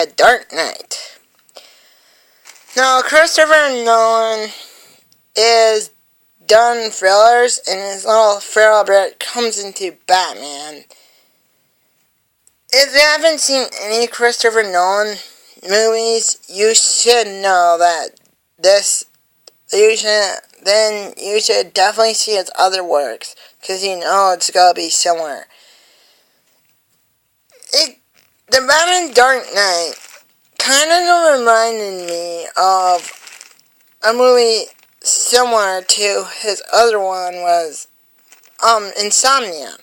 A Dark Knight. Now, Christopher Nolan is done thrillers, and his little thriller bit comes into Batman. If you haven't seen any Christopher Nolan movies, you should know that you should definitely see his other works, because you know it's gonna be similar. The Batman Dark Knight kind of reminded me of a movie similar to his other one was Insomnia.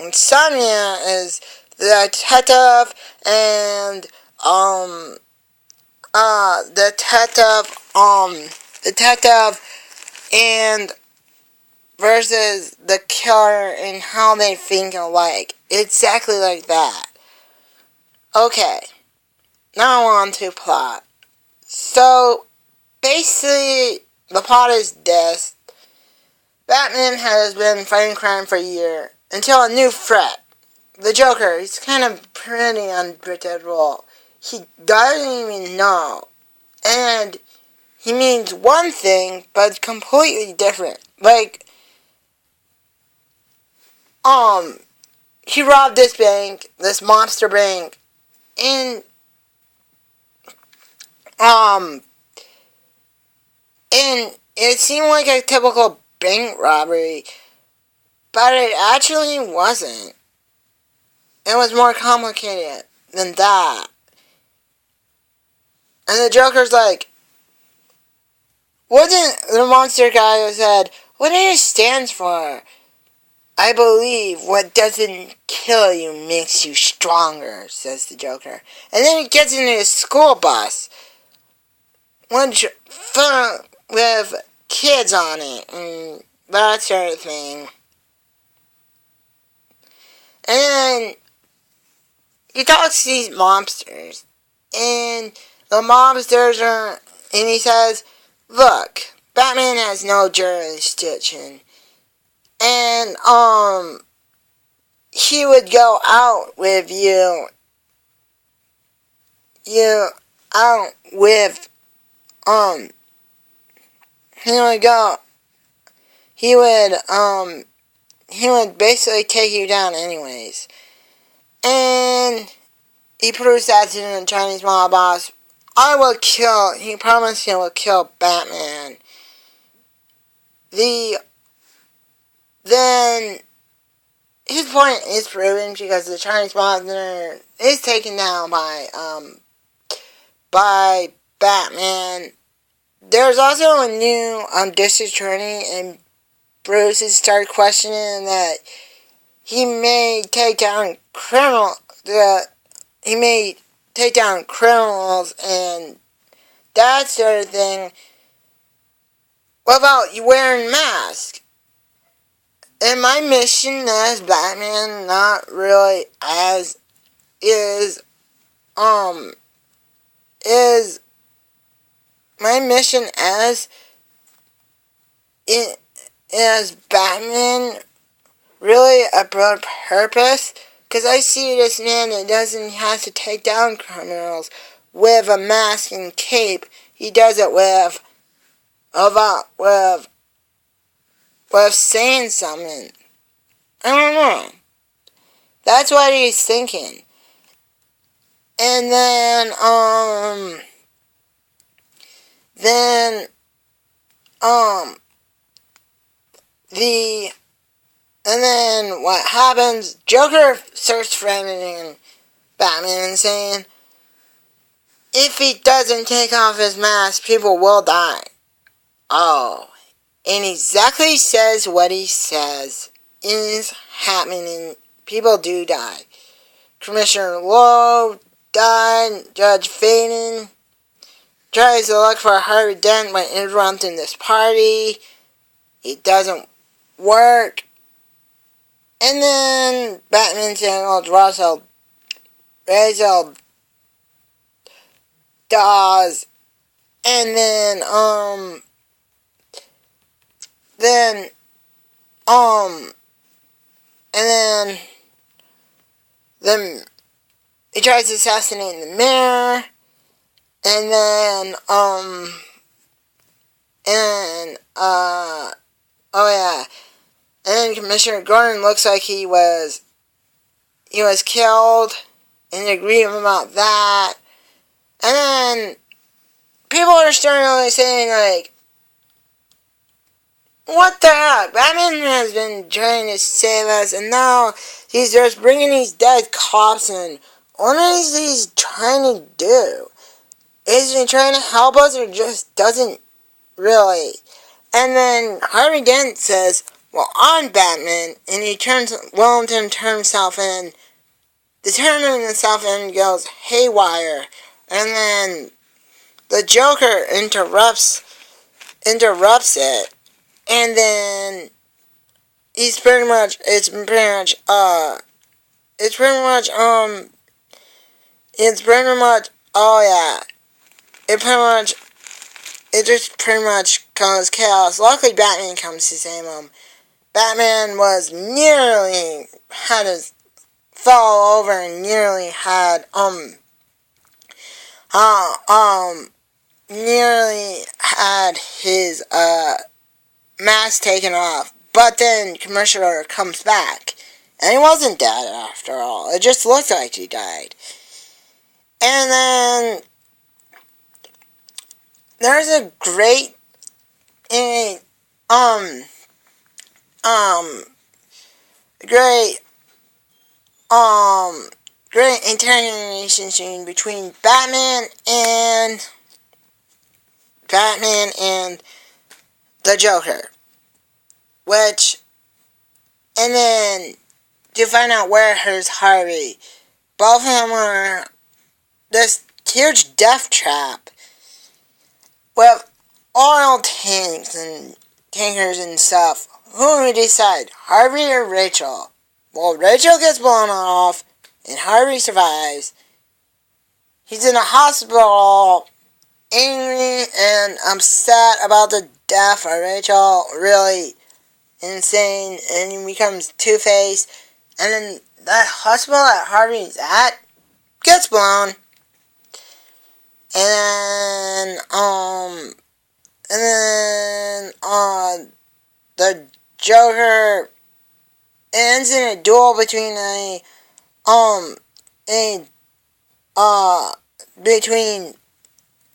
Insomnia is the detective and detective and versus the killer and how they think alike. Exactly like that. Okay, now on to plot. So, basically, the plot is this. Batman has been fighting crime for a year until a new threat. The Joker, he's kind of pretty unpredictable. He doesn't even know. And he means one thing, but completely different. Like, he robbed this bank, this monster bank, and, and it seemed like a typical bank robbery, but it actually wasn't. It was more complicated than that. And the Joker's like, wasn't the monster guy who said, what it stands for? I believe what doesn't kill you makes you stronger, says the Joker. And then he gets into his school bus, which with kids on it, and that sort of thing. And then he talks to these mobsters, and the mobsters are, and he says, look, Batman has no jurisdiction, and, he would go out with out with, he would basically take you down anyways. And he proves that to the Chinese mob boss. He promised he will kill Batman. Then his point is proven because the Chinese monster is taken down by Batman. There's also a new district attorney, and Bruce has started questioning that he may take down criminals and that sort of thing without you wearing masks. And my mission as Batman not really as is my mission as Batman really a broad purpose, because I see this man that doesn't have to take down criminals with a mask and cape. He does it with saying something. I don't know. That's what he's thinking. And then what happens, Joker starts threatening Batman and saying, if he doesn't take off his mask, people will die. Oh, and exactly says what he says is happening. People do die. Commissioner Lowe died. Judge Faden tries to look for Harvey Dent by interrupting this party. It doesn't work. And then Batman channels Russell Dawes. And then he tries to assassinate the mayor, and then, oh yeah, and then Commissioner Gordon looks like he was killed, and they agree about that, and then people are starting saying, like, what the heck? Batman has been trying to save us, and now he's just bringing these dead cops in. What is he trying to do? Is he trying to help us, or just doesn't really? And then Harvey Dent says, well, I'm Batman, and he turns himself in. The turning himself in goes haywire, and then the Joker interrupts it, and then it's pretty much, oh yeah, it just pretty much causes chaos. Luckily, Batman comes to save him. Batman was fell over and nearly had his mask taken off, but then Commissioner comes back, and he wasn't dead after all. It just looked like he died. And then there's a great great interrogation scene between Batman and the Joker, and then to find out where here's Harvey. Both of them are this huge death trap with oil tanks and tankers and stuff. Who do we decide, Harvey or Rachel? Well, Rachel gets blown off, and Harvey survives. He's in a hospital, angry and upset about the death of Rachel, really insane, and he becomes Two-Face, and then that hospital that Harvey's at gets blown, and then the Joker ends in a duel between between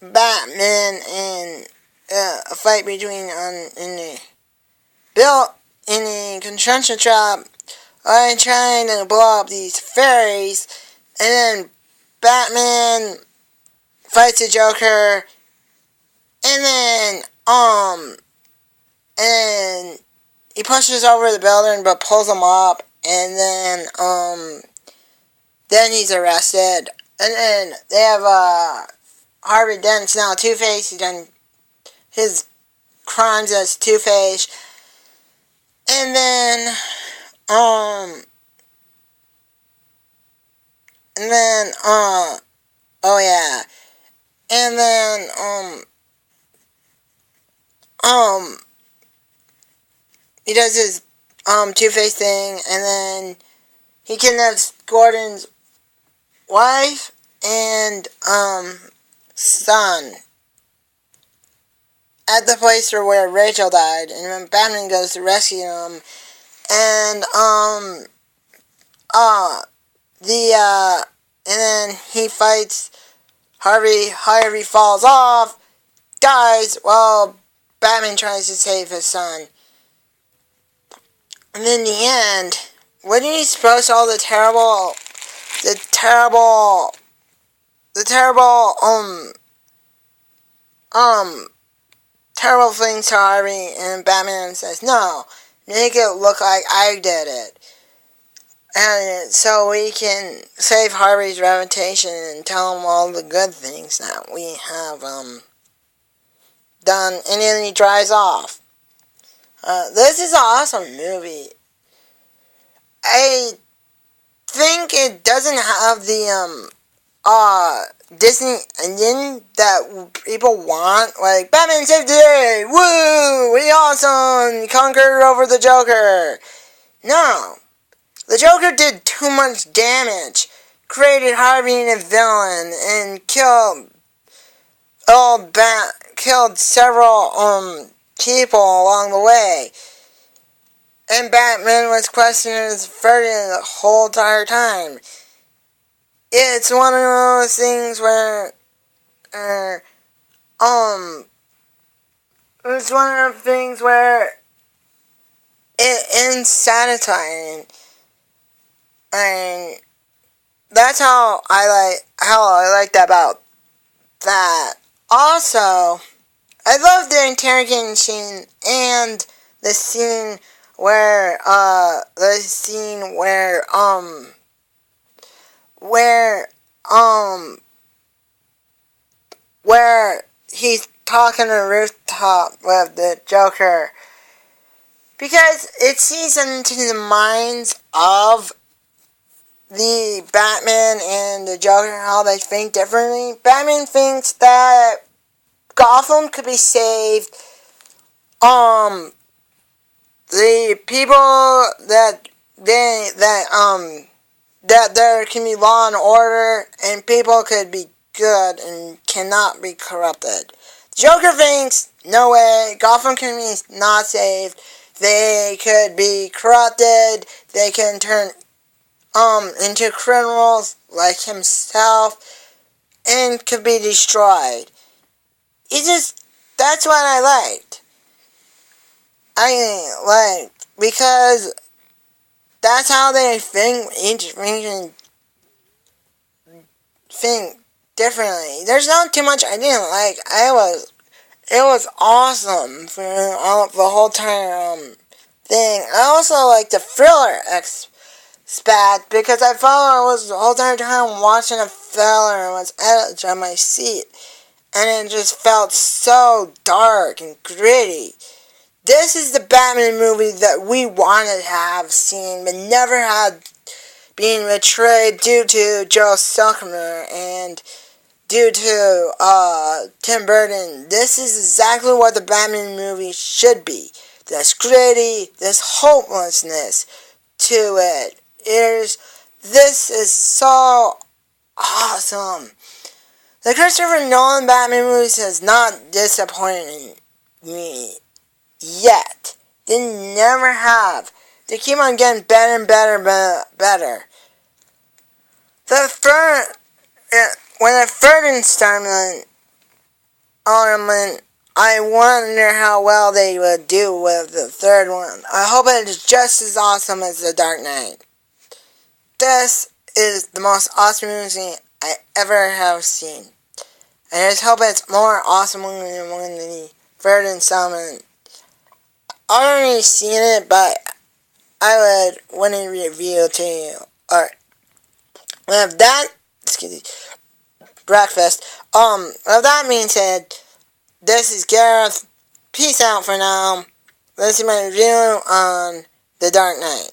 Batman and a fight between in the construction shop, trying to blow up these ferries, and then Batman fights the Joker, and then he pushes over the building but pulls him up, and then he's arrested, and then they have Harvey Dent's now Two-Face. He's done his crimes as Two-Face, and then oh yeah, and then he does his Two-Face thing, and then he kidnaps Gordon's wife and son at the place where Rachel died, and then Batman goes to rescue him, and and then he fights Harvey. Harvey falls off, dies, while Batman tries to save his son. And in the end, when he's supposed to all the terrible things to Harvey, and Batman says, no, make it look like I did it. And so we can save Harvey's reputation and tell him all the good things that we have done, and then he drives off. This is an awesome movie. I think it doesn't have the Disney ending that people want, like Batman saved the day, woo, we awesome, conquered over the Joker. No, the Joker did too much damage. created Harvey being a villain and killed several people along the way. And Batman was questioning his verdict the whole entire time. It's one of those things where it's one of the things where it ends satisfying, and that's how I liked about that. Also, I love the interrogation scene and the scene where where he's talking to the rooftop with the Joker, because it sees into the minds of the Batman and the Joker, how they think differently. Batman thinks that Gotham could be saved. The people that there can be law and order, and people could be good and cannot be corrupted. Joker thinks, no way, Gotham can be not saved. They could be corrupted. They can turn into criminals like himself and could be destroyed. That's what I liked. Because that's how they think. Each region think differently. There's not too much I didn't like. It was awesome for the whole time thing. I also like the thriller aspect, because I felt I was the whole entire time watching a thriller and was edge on my seat, and it just felt so dark and gritty. This is the Batman movie that we wanted to have seen, but never had been betrayed due to Joe Zuckerman and due to Tim Burton. This is exactly what the Batman movie should be. This gritty, this hopelessness to it. This is so awesome. The Christopher Nolan Batman movies has not disappointed me yet. They never have. They keep on getting better and better and better. When the third installment, I wonder how well they would do with the third one. I hope it is just as awesome as The Dark Knight. This is the most awesome movie I ever have seen. I just hope it's more awesome than the third installment. I've already seen it, but I would want to review to you. Alright. With that, breakfast. With that being said, this is Gareth. Peace out for now. This is my review on The Dark Knight.